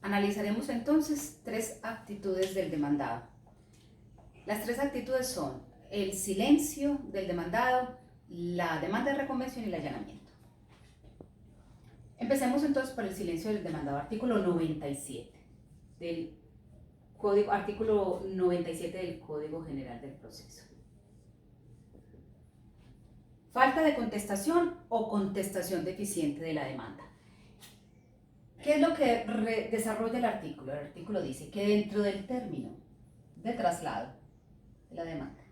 Analizaremos entonces tres actitudes del demandado. Las tres actitudes son el silencio del demandado, la demanda de reconvención y el allanamiento. Empecemos entonces por el silencio del demandado, artículo 97 del Código, artículo 97 del Código General del Proceso. Falta de contestación o contestación deficiente de la demanda. ¿Qué es lo que desarrolla el artículo? El artículo dice que dentro del término de traslado de la demanda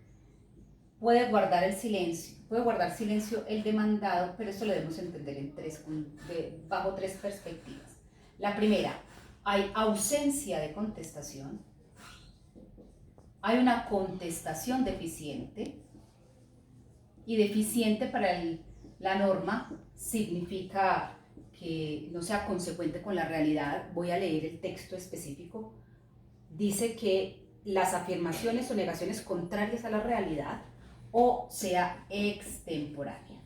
puede guardar silencio el demandado, pero esto lo debemos entender bajo tres perspectivas. La primera, hay ausencia de contestación, hay una contestación deficiente, y deficiente para la norma significa que no sea consecuente con la realidad. Voy a leer el texto específico. Dice que las afirmaciones o negaciones contrarias a la realidad o sea extemporánea.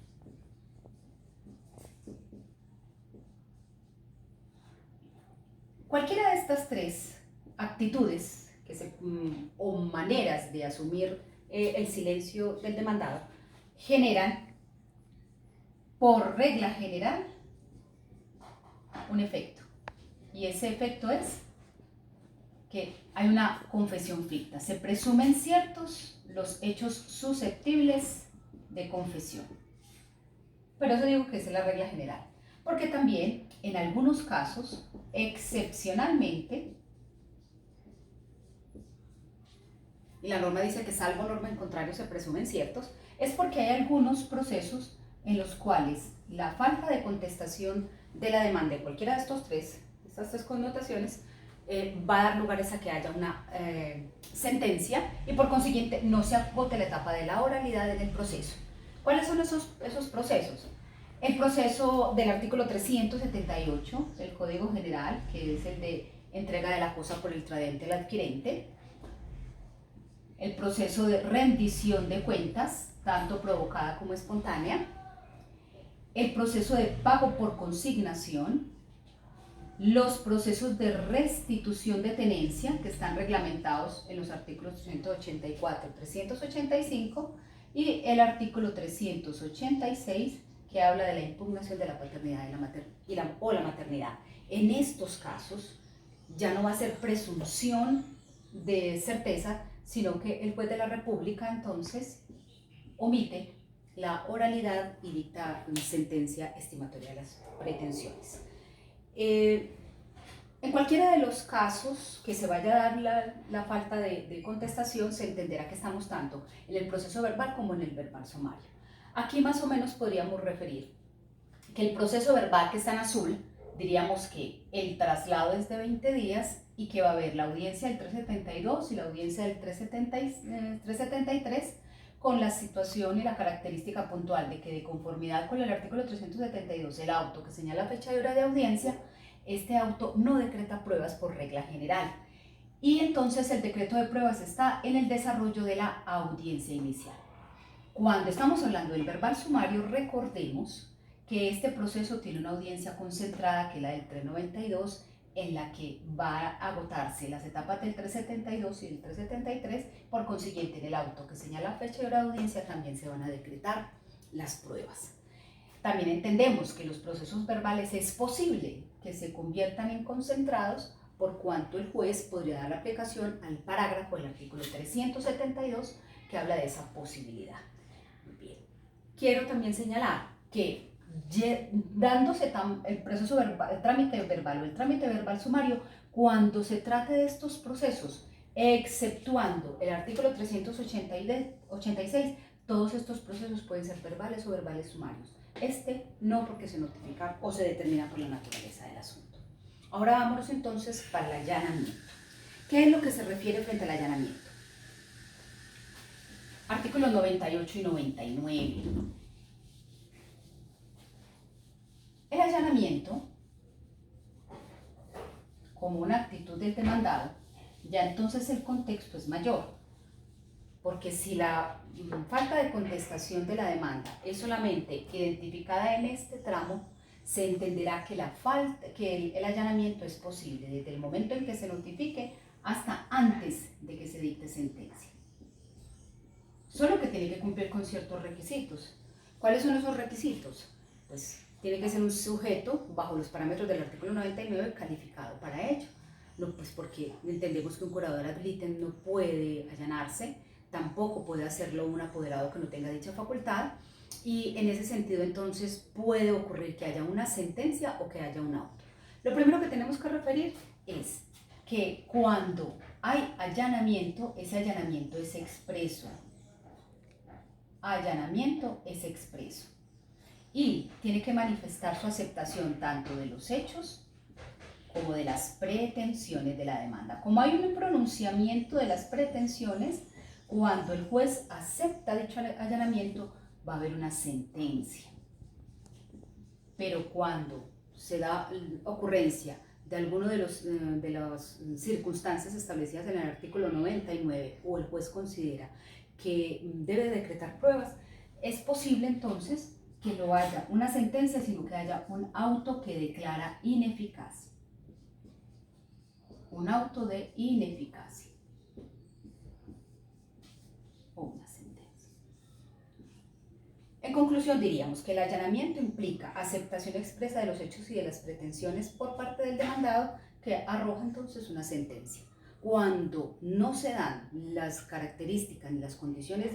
Cualquiera de estas tres actitudes o maneras de asumir el silencio del demandado generan, por regla general, un efecto. Y ese efecto es que hay una confesión ficta. Se presumen ciertos los hechos susceptibles de confesión. Pero eso digo que es la regla general. Porque también, en algunos casos, excepcionalmente, y la norma dice que salvo norma en contrario se presumen ciertos, es porque hay algunos procesos en los cuales la falta de contestación de la demanda de cualquiera de estas tres connotaciones, va a dar lugar a que haya una sentencia y por consiguiente no se agote la etapa de la oralidad en el proceso. ¿Cuáles son esos procesos? El proceso del artículo 378 del Código General, que es el de entrega de la cosa por el tradente al adquirente. El proceso de rendición de cuentas, tanto provocada como espontánea. El proceso de pago por consignación. Los procesos de restitución de tenencia, que están reglamentados en los artículos 384 y 385, y el artículo 386, que habla de la impugnación de la paternidad o la maternidad. En estos casos ya no va a ser presunción de certeza, sino que el juez de la República entonces omite la oralidad y dicta una sentencia estimatoria de las pretensiones. En cualquiera de los casos que se vaya a dar la falta de contestación, se entenderá que estamos tanto en el proceso verbal como en el verbal sumario. Aquí más o menos podríamos referir que el proceso verbal, que está en azul, diríamos que el traslado es de 20 días y que va a haber la audiencia del 372 y la audiencia del 373, con la situación y la característica puntual de que, de conformidad con el artículo 372, el auto que señala fecha y hora de audiencia, este auto no decreta pruebas por regla general. Y entonces el decreto de pruebas está en el desarrollo de la audiencia inicial. Cuando estamos hablando del verbal sumario, recordemos que este proceso tiene una audiencia concentrada, que es la del 392, en la que va a agotarse las etapas del 372 y el 373, por consiguiente en el auto que señala fecha y hora de audiencia también se van a decretar las pruebas. También entendemos que los procesos verbales es posible que se conviertan en concentrados, por cuanto el juez podría dar la aplicación al parágrafo del artículo 372 que habla de esa posibilidad. Bien. Quiero también señalar que dándose el proceso verbal, el trámite verbal o el trámite verbal sumario, cuando se trate de estos procesos, exceptuando el artículo 386, todos estos procesos pueden ser verbales o verbales sumarios. No, porque se notifica o se determina por la naturaleza del asunto. Ahora vámonos entonces para el allanamiento. ¿Qué es lo que se refiere frente al allanamiento? Artículos 98 y 99. El allanamiento, como una actitud del demandado, ya entonces el contexto es mayor, porque si la falta de contestación de la demanda es solamente identificada en este tramo, se entenderá que, el allanamiento es posible desde el momento en que se notifique hasta antes de que se dicte sentencia. Solo que tiene que cumplir con ciertos requisitos. ¿Cuáles son esos requisitos? Pues tiene que ser un sujeto bajo los parámetros del artículo 99 calificado para ello. No, pues porque entendemos que un curador ad litem no puede allanarse, tampoco puede hacerlo un apoderado que no tenga dicha facultad, y en ese sentido entonces puede ocurrir que haya una sentencia o que haya un auto. Lo primero que tenemos que referir es que cuando hay allanamiento, ese allanamiento es expreso. Allanamiento es expreso. Y tiene que manifestar su aceptación tanto de los hechos como de las pretensiones de la demanda. Como hay un pronunciamiento de las pretensiones, cuando el juez acepta dicho allanamiento, va a haber una sentencia. Pero cuando se da ocurrencia de alguno de las circunstancias establecidas en el artículo 99 o el juez considera que debe decretar pruebas, es posible entonces que no haya una sentencia, sino que haya un auto que declara ineficaz. Un auto de ineficacia o una sentencia. En conclusión, diríamos que el allanamiento implica aceptación expresa de los hechos y de las pretensiones por parte del demandado, que arroja entonces una sentencia. Cuando no se dan las características ni las condiciones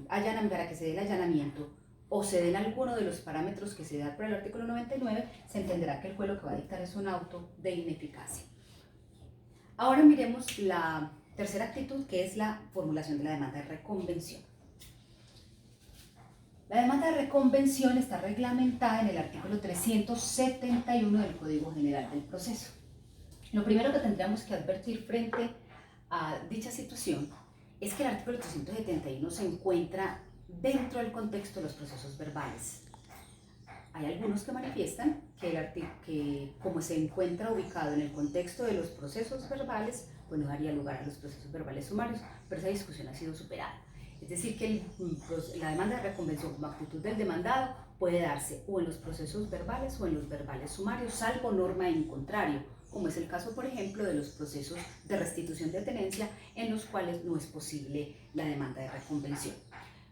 para que se dé el allanamiento, o se den alguno de los parámetros que se da por el artículo 99, se entenderá que el juez lo que va a dictar es un auto de ineficacia. Ahora miremos la tercera actitud, que es la formulación de la demanda de reconvención. La demanda de reconvención está reglamentada en el artículo 371 del Código General del Proceso. Lo primero que tendríamos que advertir frente a dicha situación es que el artículo 371 se encuentra dentro del contexto de los procesos verbales. Hay algunos que manifiestan que como se encuentra ubicado en el contexto de los procesos verbales, pues no daría lugar a los procesos verbales sumarios, pero esa discusión ha sido superada. Es decir, que la demanda de reconvención como actitud del demandado puede darse o en los procesos verbales o en los verbales sumarios, salvo norma en contrario, como es el caso, por ejemplo, de los procesos de restitución de tenencia, en los cuales no es posible la demanda de reconvención.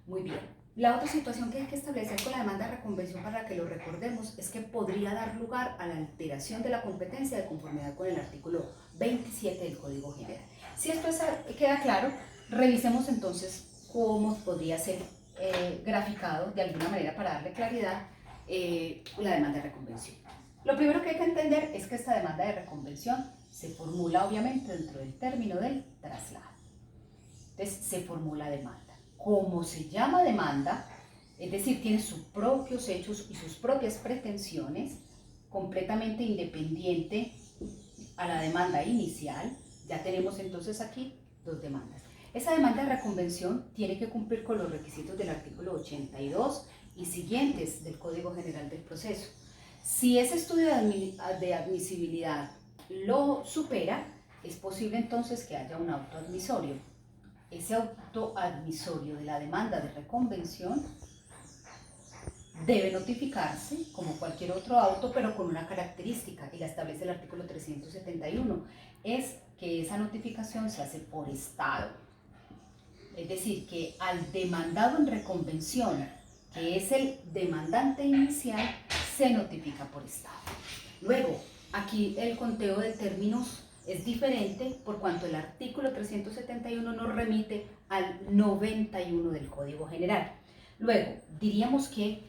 Muy bien. La otra situación que hay que establecer con la demanda de reconvención, para que lo recordemos, es que podría dar lugar a la alteración de la competencia de conformidad con el artículo 27 del Código General. Si esto queda claro, revisemos entonces cómo podría ser graficado de alguna manera para darle claridad la demanda de reconvención. Lo primero que hay que entender es que esta demanda de reconvención se formula obviamente dentro del término del traslado. Entonces se formula demanda. Como se llama demanda, es decir, tiene sus propios hechos y sus propias pretensiones, completamente independiente a la demanda inicial, ya tenemos entonces aquí dos demandas. Esa demanda de reconvención tiene que cumplir con los requisitos del artículo 82 y siguientes del Código General del Proceso. Si ese estudio de admisibilidad lo supera, es posible entonces que haya un auto admisorio. Ese auto admisorio de la demanda de reconvención debe notificarse como cualquier otro auto, pero con una característica, y la establece el artículo 371, es que esa notificación se hace por estado. Es decir, que al demandado en reconvención, que es el demandante inicial, se notifica por estado. Luego, aquí el conteo de términos es diferente por cuanto el artículo 371 nos remite al 91 del Código General. Luego, diríamos que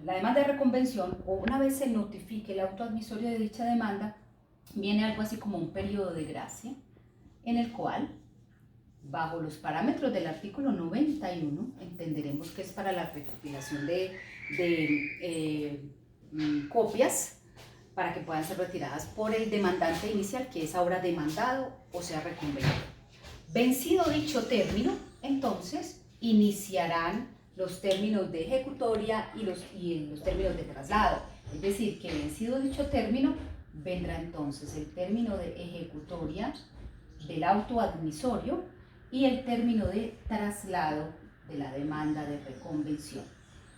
la demanda de reconvención, o una vez se notifique el auto admisorio de dicha demanda, viene algo así como un periodo de gracia, en el cual, bajo los parámetros del artículo 91, entenderemos que es para la recopilación de copias, para que puedan ser retiradas por el demandante inicial, que es ahora demandado o sea reconvenido. Vencido dicho término, entonces iniciarán los términos de ejecutoria y los términos de traslado. Es decir, que vencido dicho término, vendrá entonces el término de ejecutoria del auto admisorio y el término de traslado de la demanda de reconvención.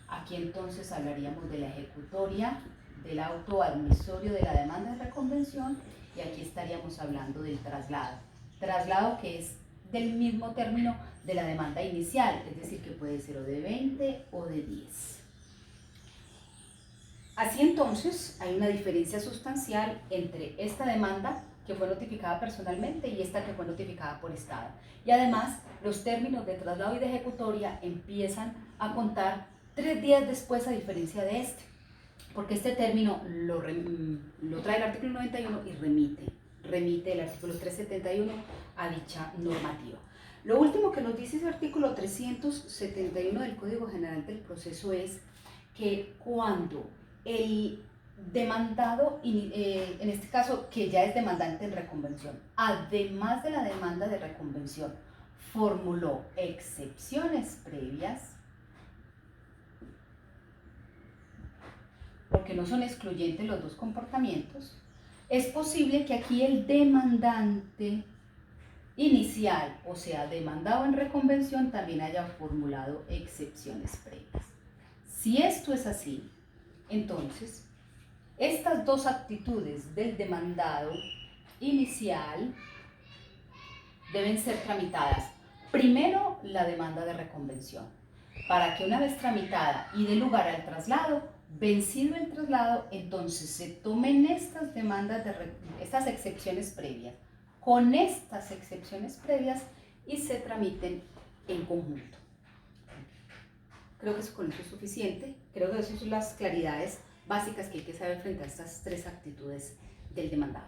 Aquí entonces hablaríamos de la ejecutoria, del auto admisorio de la demanda de reconvención, y aquí estaríamos hablando del traslado. Traslado que es del mismo término de la demanda inicial, es decir, que puede ser o de 20 o de 10. Así entonces, hay una diferencia sustancial entre esta demanda que fue notificada personalmente y esta que fue notificada por Estado. Y además, los términos de traslado y de ejecutoria empiezan a contar 3 días después, a diferencia de este, porque este término lo trae el artículo 91 y remite el artículo 371 a dicha normativa. Lo último que nos dice ese artículo 371 del Código General del Proceso es que cuando el demandado, en este caso que ya es demandante en reconvención, además de la demanda de reconvención, formuló excepciones previas, porque no son excluyentes los dos comportamientos, es posible que aquí el demandante inicial, o sea, demandado en reconvención, también haya formulado excepciones previas. Si esto es así, entonces, estas dos actitudes del demandado inicial deben ser tramitadas. Primero, la demanda de reconvención, para que una vez tramitada y dé lugar al traslado, vencido el traslado, entonces se tomen estas demandas estas excepciones previas, con estas excepciones previas, y se tramiten en conjunto. Creo que con eso es suficiente. Creo que esas son las claridades básicas que hay que saber frente a estas 3 actitudes del demandado.